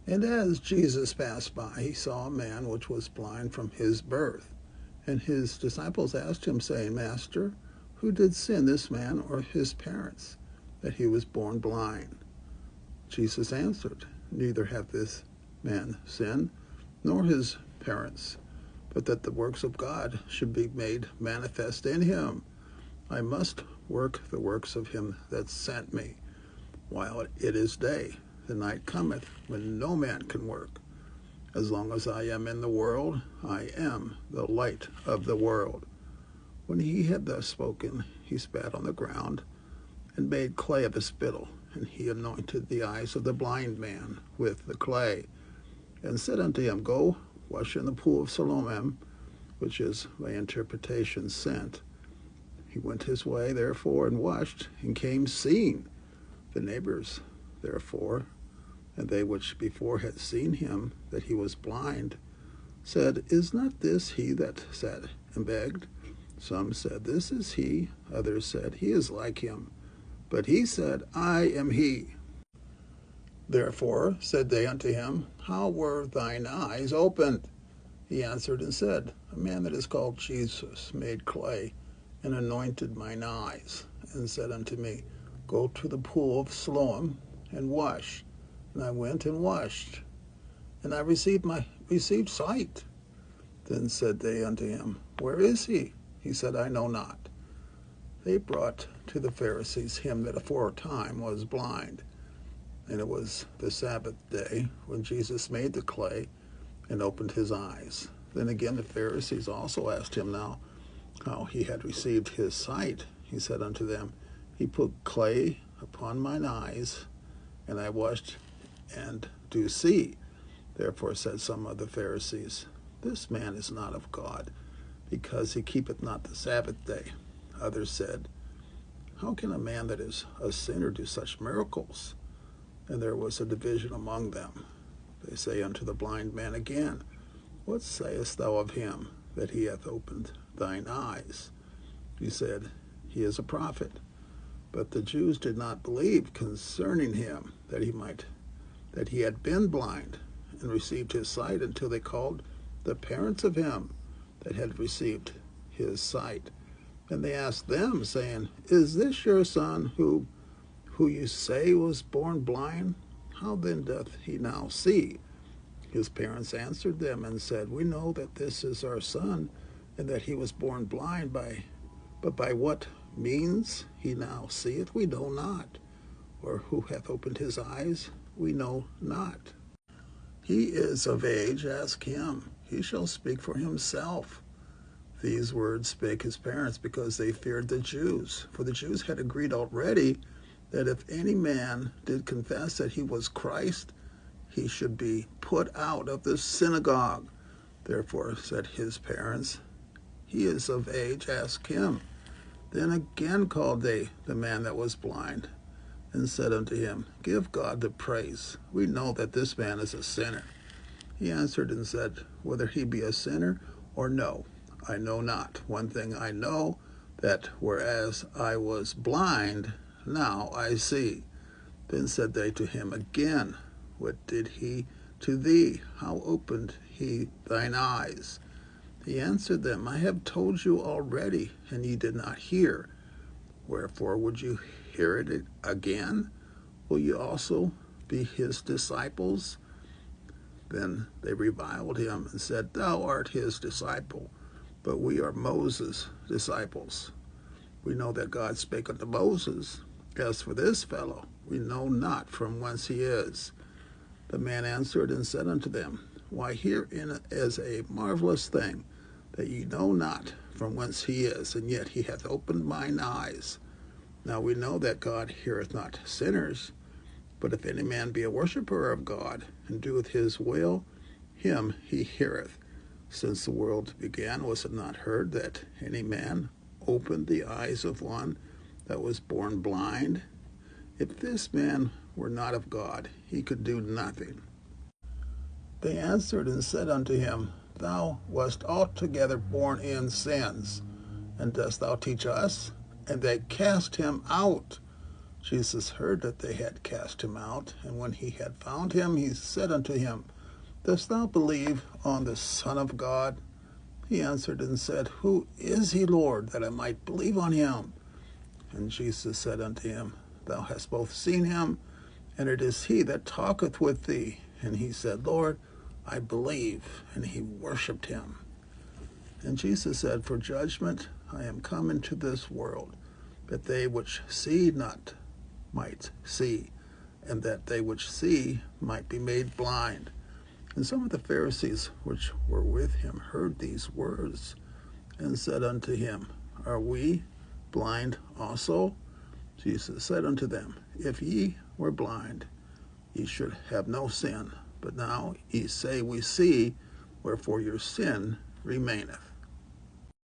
And as Jesus passed by, he saw a man which was blind from his birth. And his disciples asked him, saying, Master, who did sin, this man or his parents, that he was born blind? Jesus answered, Neither hath this man sinned, nor his parents, but that the works of God should be made manifest in him. I must work the works of him that sent me, while it is day. The night cometh, when no man can work. As long as I am in the world, I am the light of the world. When he had thus spoken, he spat on the ground, and made clay of the spittle, and he anointed the eyes of the blind man with the clay, and said unto him, Go, wash in the pool of Siloam, which is by interpretation sent. He went his way, therefore, and washed, and came seeing. The neighbors, therefore, and they which before had seen him, that he was blind, said, Is not this he that sat and begged? Some said, This is he. Others said, He is like him. But he said, I am he. Therefore said they unto him, How were thine eyes opened? He answered and said, A man that is called Jesus made clay, and anointed mine eyes, and said unto me, Go to the pool of Siloam, and wash. And I went and washed, and I received sight. Then said they unto him, Where is he? He said, I know not. They brought to the Pharisees him that aforetime was blind. And it was the Sabbath day, when Jesus made the clay, and opened his eyes. Then again the Pharisees also asked him now how he had received his sight. He said unto them, He put clay upon mine eyes, and I washed, and do see. Therefore said some of the Pharisees, This man is not of God, because he keepeth not the Sabbath day. Others said, How can a man that is a sinner do such miracles? And there was a division among them. They say unto the blind man again, What sayest thou of him, that he hath opened thine eyes? He said, He is a prophet. But the Jews did not believe concerning him that he had been blind and received his sight, until they called the parents of him that had received his sight. And they asked them, saying, Is this your son who you say was born blind? How then doth he now see? His parents answered them and said, We know that this is our son, and that he was born blind, but by what means he now seeth we know not, or who hath opened his eyes we know not. He is of age, ask him. He shall speak for himself. These words spake his parents, because they feared the Jews. For the Jews had agreed already that if any man did confess that he was Christ, he should be put out of the synagogue. Therefore said his parents, He is of age, ask him. Then again called they the man that was blind, and said unto him, Give God the praise. We know that this man is a sinner. He answered and said, Whether he be a sinner or no, I know not. One thing I know, that whereas I was blind, now I see. Then said they to him again, What did he to thee? How opened he thine eyes? He answered them, I have told you already, and ye did not hear. Wherefore would you hear it again? Will you also be his disciples? Then they reviled him and said, Thou art his disciple, but we are Moses' disciples. We know that God spake unto Moses. As for this fellow, we know not from whence he is. The man answered and said unto them, Why, herein is a marvelous thing, that ye know not from whence he is, and yet he hath opened mine eyes. Now we know that God heareth not sinners, but if any man be a worshipper of God, and doeth his will, him he heareth. Since the world began, was it not heard that any man opened the eyes of one that was born blind? If this man were not of God, he could do nothing. They answered and said unto him, Thou wast altogether born in sins, and dost thou teach us? And they cast him out. Jesus heard that they had cast him out, and when he had found him, he said unto him, Dost thou believe on the Son of God? He answered and said, Who is he, Lord, that I might believe on him? And Jesus said unto him, Thou hast both seen him, and it is he that talketh with thee. And he said, Lord, I believe. And he worshipped him. And Jesus said, For judgment I am come into this world, that they which see not might see, and that they which see might be made blind. And some of the Pharisees which were with him heard these words, and said unto him, Are we blind also? Jesus said unto them, If ye were blind, ye should have no sin. But now ye say, We see, wherefore your sin remaineth.